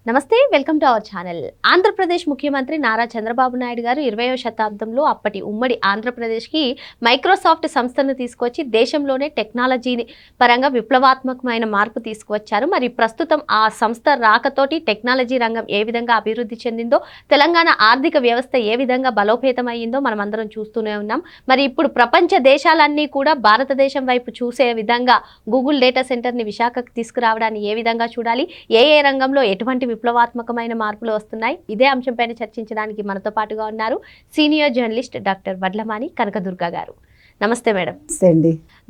నమస్తే, welcome to our channel. Andhra Pradesh ముఖ్యమంత్రి నారా చంద్రబాబు నాయుడు గారు 20వ శతాబ్దంలో అప్పటి ఉమ్మడి ఆంధ్రప్రదేశ్కి మైక్రోసాఫ్ట్ సంస్థను తీసుకొచ్చి దేశంలోనే టెక్నాలజీ పరంగా విప్లవాత్మకమైన మార్పు తీసుకువచ్చారు. మరి ప్రస్తుతం ఆ సంస్థ రాకతోటి టెక్నాలజీ రంగం ఏ విధంగా అభివృద్ధి చెందిందో, తెలంగాణ ఆర్థిక వ్యవస్థ ఏ విధంగా బలోపేతం అయ్యిందో మనం అందరం చూస్తూనే ఉన్నాం. మరి ఇప్పుడు ప్రపంచ దేశాలన్నీ కూడా భారతదేశం వైపు చూసే విధంగా గూగుల్ డేటా సెంటర్ని విశాఖకు తీసుకురావడాన్ని ఏ విధంగా చూడాలి, ఏ రంగంలో ఎటువంటి విప్లవాత్మకమైన మార్పులు వస్తున్నాయి, ఇదే అంశంపైన చర్చించడానికి మనతో పాటుగా ఉన్నారు senior journalist doctor Vadlamani Kanakadurga గారు. నమస్తే మేడం.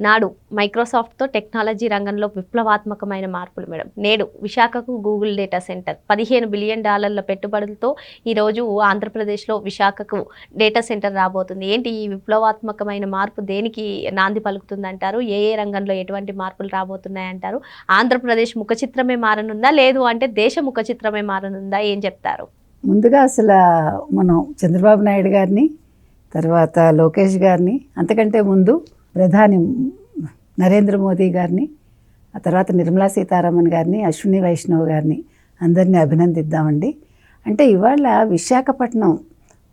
నాడు మైక్రోసాఫ్ట్తో టెక్నాలజీ రంగంలో విప్లవాత్మకమైన మార్పులు మేడం. నేడు విశాఖకు గూగుల్ డేటా సెంటర్ $15 బిలియన్ పెట్టుబడులతో ఈరోజు ఆంధ్రప్రదేశ్లో విశాఖకు డేటా సెంటర్ రాబోతుంది. ఏంటి ఈ విప్లవాత్మకమైన మార్పు, దేనికి నాంది పలుకుతుంది అంటారు? ఏ రంగంలో ఎటువంటి మార్పులు రాబోతున్నాయంటారు? ఆంధ్రప్రదేశ్ ముఖ చిత్రమే మారనుందా, లేదు అంటే దేశ ముఖ చిత్రమే మారనుందా? ఏం చెప్తారు? ముందుగా అసలు మనం చంద్రబాబు నాయుడు గారిని, తర్వాత లోకేష్ గారిని, అంతకంటే ముందు ప్రధాని నరేంద్ర మోదీ గారిని, ఆ తర్వాత నిర్మలా సీతారామన్ గారిని, అశ్విని వైష్ణవ్ గారిని అందరినీ అభినందిద్దామండి. అంటే ఇవాళ విశాఖపట్నం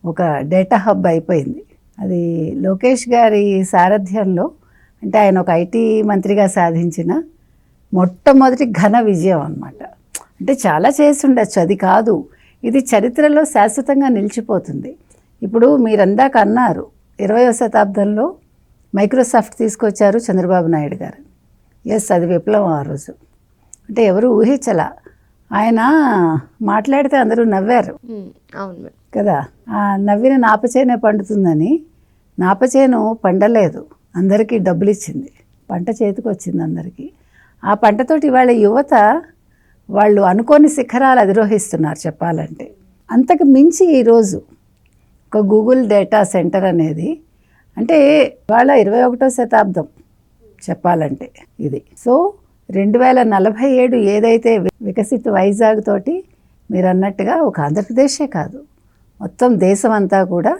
ఒక డేటా హబ్ అయిపోయింది. అది లోకేష్ గారి సారథ్యంలో, అంటే ఆయన ఒక ఐటీ మంత్రిగా సాధించిన మొట్టమొదటి ఘన విజయం అన్నమాట. అంటే చాలా చేసి ఉండొచ్చు, అది కాదు, ఇది చరిత్రలో శాశ్వతంగా నిలిచిపోతుంది. ఇప్పుడు మీరందాక అన్నారు 20వ శతాబ్దంలో మైక్రోసాఫ్ట్ తీసుకొచ్చారు చంద్రబాబు నాయుడు గారు. ఎస్, అది విప్లవం ఆ రోజు. అంటే ఎవరు ఊహించలా. ఆయన మాట్లాడితే అందరూ నవ్వారు. అవును కదా. ఆ నవ్విన నాపచేనే పండుతుందని, నాపచేను పండలేదు, అందరికీ డబ్బులు ఇచ్చింది, పంట చేతికి వచ్చింది అందరికీ. ఆ పంటతోటి ఇవాళ యువత వాళ్ళు అనుకోని శిఖరాలు అధిరోహిస్తున్నారు చెప్పాలంటే. అంతకు మించి ఈరోజు ఒక గూగుల్ డేటా సెంటర్ అనేది, అంటే ఇవాళ 21వ శతాబ్దం చెప్పాలంటే ఇది. సో 2047 ఏదైతే వికసిత్ వైజాగ్ తోటి మీరు అన్నట్టుగా ఒక ఆంధ్రప్రదేశే కాదు, మొత్తం దేశం అంతా కూడా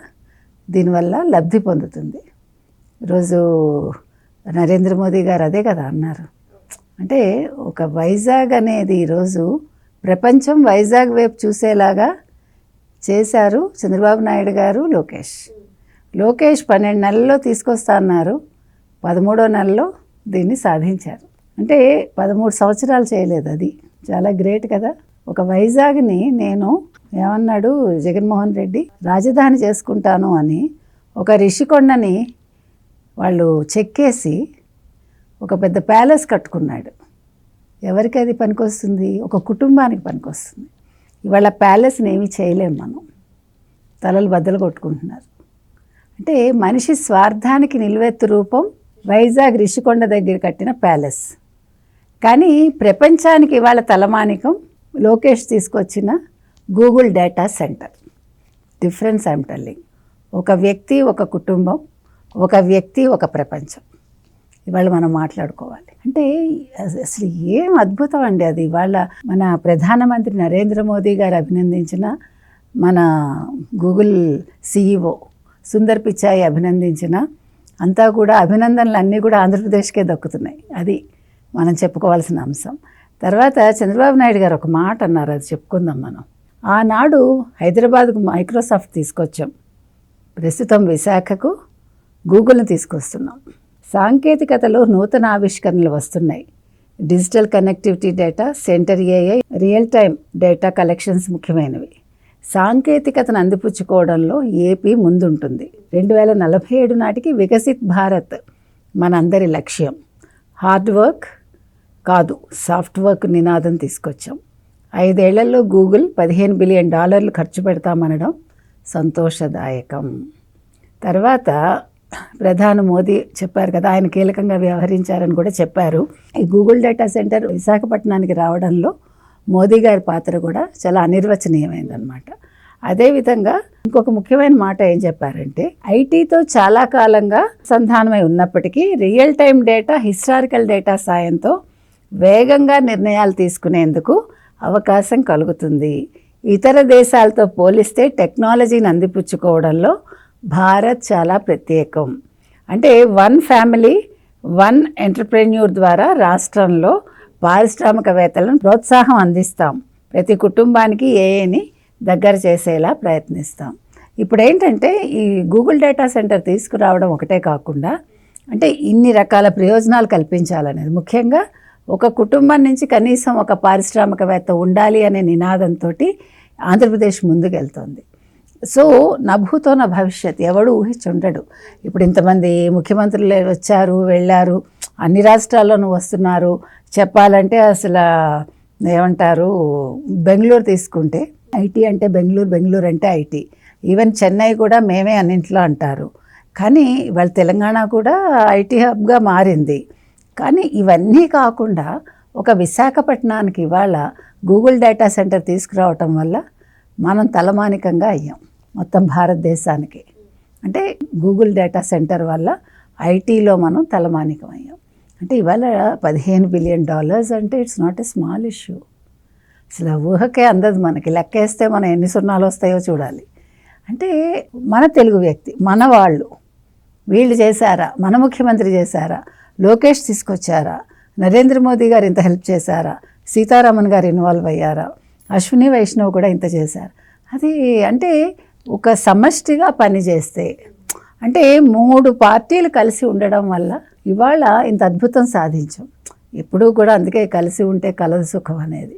దీనివల్ల లబ్ధి పొందుతుంది. ఈరోజు నరేంద్ర మోదీ గారు అదే కదా అన్నారు. అంటే ఒక వైజాగ్ అనేది ఈరోజు ప్రపంచం వైజాగ్ వైపు చూసేలాగా చేశారు చంద్రబాబు నాయుడు గారు, లోకేష్ 12 నెలల్లో తీసుకొస్తా అన్నారు, 13వ నెలలో దీన్ని సాధించారు. అంటే 13 సంవత్సరాలు చేయలేదు, అది చాలా గ్రేట్ కదా. ఒక వైజాగ్ని నేను ఏమన్నాడు జగన్మోహన్ రెడ్డి, రాజధాని చేసుకుంటాను అని ఒక రిషికొండని వాళ్ళు చెక్కేసి ఒక పెద్ద ప్యాలెస్ కట్టుకున్నాడు. ఎవరికి అది పనికొస్తుంది? ఒక కుటుంబానికి పనికొస్తుంది. ఇవాళ ప్యాలెస్ని ఏమీ చేయలేం మనం, తలలు బద్దలు కొట్టుకుంటున్నారు. అంటే మనిషి స్వార్థానికి నిలువెత్తు రూపం వైజాగ్ రిషికొండ దగ్గర కట్టిన ప్యాలెస్. కానీ ప్రపంచానికి ఇవాళ తలమానికం లోకేష్ తీసుకొచ్చిన Google data centre. Difference I'm telling. ఒక వ్యక్తి, ఒక కుటుంబం, ఒక వ్యక్తి, ఒక ప్రపంచం ఇవాళ మనం మాట్లాడుకోవాలి. అంటే అసలు ఏం అద్భుతం అండి అది. ఇవాళ మన ప్రధానమంత్రి నరేంద్ర మోదీ గారు అభినందించిన, మన గూగుల్ CEO సుందర్ పిచాయ్ అభినందించిన, అంతా కూడా అభినందనలు అన్నీ కూడా ఆంధ్రప్రదేశ్కే దక్కుతున్నాయి. అది మనం చెప్పుకోవాల్సిన అంశం. తర్వాత చంద్రబాబు నాయుడు గారు ఒక మాట అన్నారు, అది చెప్పుకుందాం మనం. ఆనాడు హైదరాబాద్కు మైక్రోసాఫ్ట్ తీసుకొచ్చాం, ప్రస్తుతం విశాఖకు గూగుల్ని తీసుకొస్తున్నాం. సాంకేతికతలో నూతన ఆవిష్కరణలు వస్తున్నాయి. Digital connectivity data centre, AI, real time data collections ముఖ్యమైనవి. సాంకేతికతను అందిపుచ్చుకోవడంలో ఏపీ ముందుంటుంది. 2047 నాటికి వికసిత్ భారత్ మనందరి లక్ష్యం. హార్డ్ వర్క్ కాదు, సాఫ్ట్ వర్క్ నినాదం తీసుకొచ్చాం. 5 ఏళ్లలో గూగుల్ $15 బిలియన్ ఖర్చు పెడతామనడం సంతోషదాయకం. తర్వాత ప్రధాని మోదీ చెప్పారు కదా, ఆయన కీలకంగా వ్యవహరించారని కూడా చెప్పారు. ఈ గూగుల్ డేటా సెంటర్ విశాఖపట్నానికి రావడంలో మోదీ గారి పాత్ర కూడా చాలా అనిర్వచనీయమైందనమాట. అదేవిధంగా ఇంకొక ముఖ్యమైన మాట ఏం చెప్పారంటే, ఐటీతో చాలా కాలంగా సంధానమై ఉన్నప్పటికీ real time data, historical data సాయంతో వేగంగా నిర్ణయాలు తీసుకునేందుకు అవకాశం కలుగుతుంది. ఇతర దేశాలతో పోలిస్తే టెక్నాలజీని అందిపుచ్చుకోవడంలో భారత్ చాలా ప్రత్యేకం. అంటే 1 ఫ్యామిలీ 1 ఎంటర్ప్రెన్యూర్ ద్వారా రాష్ట్రంలో పారిశ్రామికవేత్తలను ప్రోత్సాహం అందిస్తాం. ప్రతి కుటుంబానికి ఏఏని దగ్గర చేసేలా ప్రయత్నిస్తాం. ఇప్పుడు ఏంటంటే ఈ గూగుల్ డేటా సెంటర్ తీసుకురావడం ఒకటే కాకుండా అంటే ఇన్ని రకాల ప్రయోజనాలు కల్పించాలనేది, ముఖ్యంగా ఒక కుటుంబం నుంచి కనీసం ఒక పారిశ్రామికవేత్త ఉండాలి అనే నినాదంతో ఆంధ్రప్రదేశ్ ముందుకెళ్తోంది. సో నభూతో నా భవిష్యత్ ఎవడు ఊహించుండడు. ఇప్పుడు ఇంతమంది ముఖ్యమంత్రులు వచ్చారు వెళ్ళారు, అన్ని రాష్ట్రాల్లోనూ వస్తున్నారు. చెప్పాలంటే అసలు ఏమంటారు, బెంగళూరు తీసుకుంటే ఐటీ అంటే బెంగళూరు, బెంగళూరు అంటే ఐటీ. ఈవెన్ చెన్నై కూడా మేమే అన్నింట్లో అంటారు. కానీ వాళ్ళ తెలంగాణ కూడా ఐటీ హబ్గా మారింది. కానీ ఇవన్నీ కాకుండా ఒక విశాఖపట్నానికి ఇవాళ గూగుల్ డేటా సెంటర్ తీసుకురావటం వల్ల మనం తలమానికంగా అయ్యాం మొత్తం భారతదేశానికి. అంటే గూగుల్ డేటా సెంటర్ వల్ల ఐటీలో మనం తలమానికం అయ్యాం. అంటే ఇవాళ $15 బిలియన్ అంటే it's not a small issue. అసలు ఊహకే అందదు మనకి. లెక్కేస్తే మనం ఎన్ని సున్నాలు వస్తాయో చూడాలి. అంటే మన తెలుగు వ్యక్తి, మన వాళ్ళు, వీళ్ళు చేశారా, మన ముఖ్యమంత్రి చేశారా, లోకేష్ తీసుకొచ్చారా, నరేంద్ర మోదీ గారు ఇంత హెల్ప్ చేశారా, సీతారామన్ గారు ఇన్వాల్వ్ అయ్యారా, అశ్విని వైష్ణవ్ కూడా ఇంత చేశారు. అది అంటే ఒక సమష్టిగా పనిచేస్తే, అంటే 3 పార్టీలు కలిసి ఉండడం వల్ల ఇవాళ ఇంత అద్భుతం సాధించాం. ఎప్పుడూ కూడా అందుకే కలిసి ఉంటే కలదు సుఖం అనేది.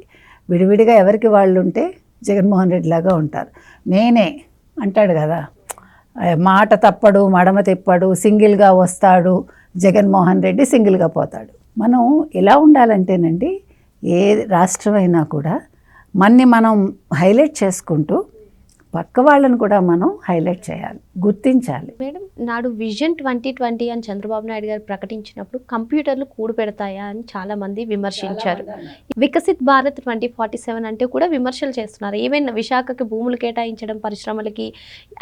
విడివిడిగా ఎవరికి వాళ్ళు ఉంటే జగన్మోహన్ రెడ్డి లాగా ఉంటారు. నేనే అంటాడు కదా, మాట తప్పడు మడమ తిప్పడు, సింగిల్గా వస్తాడు జగన్మోహన్ రెడ్డి, సింగిల్గా పోతాడు. మనం ఎలా ఉండాలంటేనండి, ఏ రాష్ట్రమైనా కూడా మనని మనం హైలైట్ చేసుకుంటూ పక్క వాళ్ళని కూడా మనం హైలైట్ చేయాలి, గుర్తించాలి. మేడం, నాడు విజన్ 2020 అని చంద్రబాబు నాయుడు గారు ప్రకటించినప్పుడు కంప్యూటర్లు కూడు పెడతాయా అని చాలా మంది విమర్శించారు. వికసిత్ భారత్ 2047 అంటే కూడా విమర్శలు చేస్తున్నారు. ఏమైనా విశాఖకి భూములు కేటాయించడం, పరిశ్రమలకి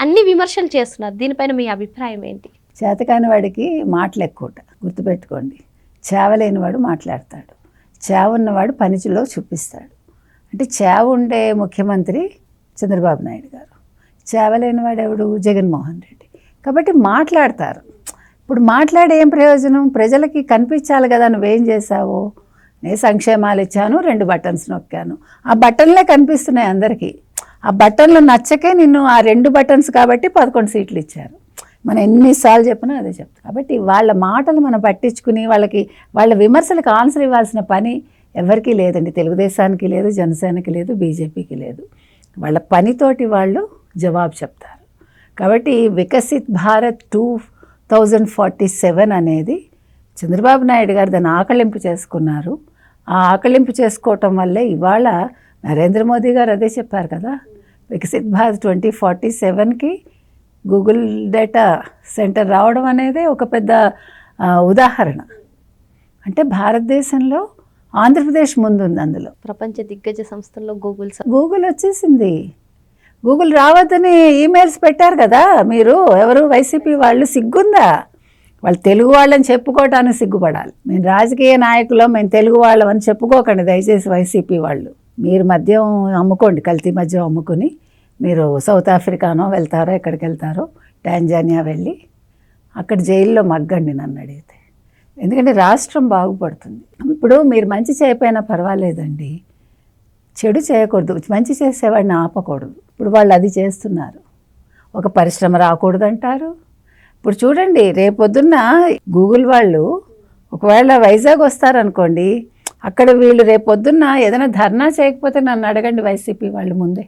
అన్ని విమర్శలు చేస్తున్నారు. దీనిపైన మీ అభిప్రాయం ఏంటి? చేతకాని వాడికి మాటలు ఎక్కువట, గుర్తుపెట్టుకోండి. చేవలేనివాడు మాట్లాడతాడు, చేవున్నవాడు పనిలో చూపిస్తాడు. అంటే చేవ ఉండే ముఖ్యమంత్రి చంద్రబాబు నాయుడు గారు, చేవలేని వాడు ఎవడు, జగన్మోహన్ రెడ్డి. కాబట్టి మాట్లాడతారు. ఇప్పుడు మాట్లాడే ఏం ప్రయోజనం? ప్రజలకి కనిపించాలి కదా నువ్వేం చేశావో. నేను సంక్షేమాలు ఇచ్చాను, 2 బటన్స్ నొక్కాను, ఆ బటన్లే కనిపిస్తున్నాయి అందరికీ. ఆ బటన్లు నచ్చకే నిన్ను ఆ 2 బటన్స్ కాబట్టి 11 సీట్లు ఇచ్చారు. మనం ఎన్నిసార్లు చెప్పినా అదే చెప్తాం. కాబట్టి వాళ్ళ మాటలు మనం పట్టించుకుని వాళ్ళ విమర్శలకు ఆన్సర్ ఇవ్వాల్సిన పని ఎవరికీ లేదండి. తెలుగుదేశానికి లేదు, జనసేనకి లేదు, బీజేపీకి లేదు. వాళ్ళ పనితోటి వాళ్ళు జవాబు చెప్తారు. కాబట్టి వికసిత్ భారత్ 2047 అనేది చంద్రబాబు నాయుడు గారు దాన్ని ఆకలింపు చేసుకున్నారు. ఆ ఆకలింపు చేసుకోవటం వల్లే ఇవాళ నరేంద్ర మోదీ గారు అదే చెప్పారు కదా, వికసిత్ భారత్ 2047కి గూగుల్ డేటా సెంటర్ రావడం అనేది ఒక పెద్ద ఉదాహరణ. అంటే భారతదేశంలో ఆంధ్రప్రదేశ్ ముందుంది. అందులో ప్రపంచ దిగ్గజ సంస్థల్లో గూగుల్ వచ్చేసింది. గూగుల్ రావద్దని ఈమెయిల్స్ పెట్టారు కదా మీరు, ఎవరు వైసీపీ వాళ్ళు. సిగ్గుందా? వాళ్ళు తెలుగు వాళ్ళని చెప్పుకోవటానికి సిగ్గుపడాలి. మేము రాజకీయ నాయకులు, మేము తెలుగు వాళ్ళం అని చెప్పుకోకండి దయచేసి వైసీపీ వాళ్ళు. మీరు మద్యం అమ్ముకోండి, కల్తీ మద్యం అమ్ముకుని మీరు సౌత్ ఆఫ్రికానో వెళ్తారో, ఎక్కడికి వెళ్తారో, టాంజానియా వెళ్ళి అక్కడ జైల్లో మగ్గండి నన్ను అడిగితే. ఎందుకంటే రాష్ట్రం బాగుపడుతుంది. ఇప్పుడు మీరు మంచి చేయకపోయినా పర్వాలేదండి, చెడు చేయకూడదు, మంచి చేసేవాడిని ఆపకూడదు. ఇప్పుడు వాళ్ళు అది చేస్తున్నారు. ఒక పరిశ్రమ రాకూడదంటారు. ఇప్పుడు చూడండి, రేపొద్దున్న గూగుల్ వాళ్ళు ఒకవేళ వైజాగ్ వస్తారనుకోండి, అక్కడ వీళ్ళు రేపొద్దున్న ఏదైనా ధర్నా చేయకపోతే నన్ను అడగండి, వైసీపీ వాళ్ళు ముందే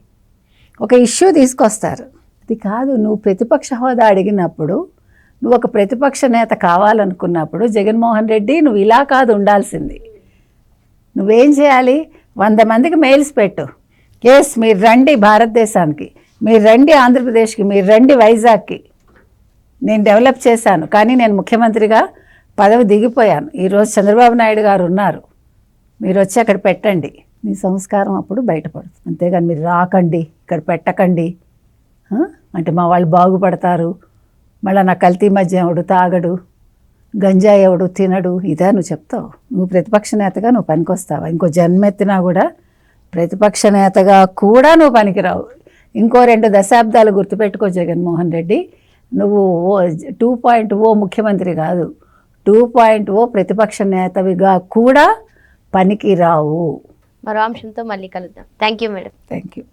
ఒక ఇష్యూ తీసుకొస్తారు. అది కాదు, నువ్వు ప్రతిపక్ష హోదా అడిగినప్పుడు, నువ్వు ఒక ప్రతిపక్ష నేత కావాలనుకున్నప్పుడు జగన్మోహన్ రెడ్డి నువ్వు ఇలా కాదు ఉండాల్సింది. నువ్వేం చేయాలి? 100 మందికి మెయిల్స్ పెట్టు. ఎస్, మీరు రండి భారతదేశానికి, మీరు రండి ఆంధ్రప్రదేశ్కి, మీరు రండి వైజాగ్కి. నేను డెవలప్ చేశాను, కానీ నేను ముఖ్యమంత్రిగా పదవి దిగిపోయాను. ఈరోజు చంద్రబాబు నాయుడు గారు ఉన్నారు, మీరు వచ్చి అక్కడ పెట్టండి. మీ సంస్కారం అప్పుడు బయటపడుతుంది. అంతేగాని మీరు రాకండి, ఇక్కడ పెట్టకండి అంటే మా వాళ్ళు బాగుపడతారు, మళ్ళీ నా కల్తీ మధ్య ఎవడు తాగడు, గంజాయి ఎవడు తినడు, ఇదా నువ్వు చెప్తావు? నువ్వు ప్రతిపక్ష నేతగా నువ్వు పనికొస్తావా? ఇంకో జన్మెత్తినా కూడా ప్రతిపక్ష నేతగా కూడా నువ్వు పనికిరావు. ఇంకో 2 దశాబ్దాలు గుర్తుపెట్టుకో జగన్మోహన్ రెడ్డి, నువ్వు 2.0 ముఖ్యమంత్రి కాదు, 2.0 ప్రతిపక్ష నేతవిగా కూడా పనికి రావు. మరో అంశంతో మళ్ళీ కలుద్దాం. Thank you madam. Thank you.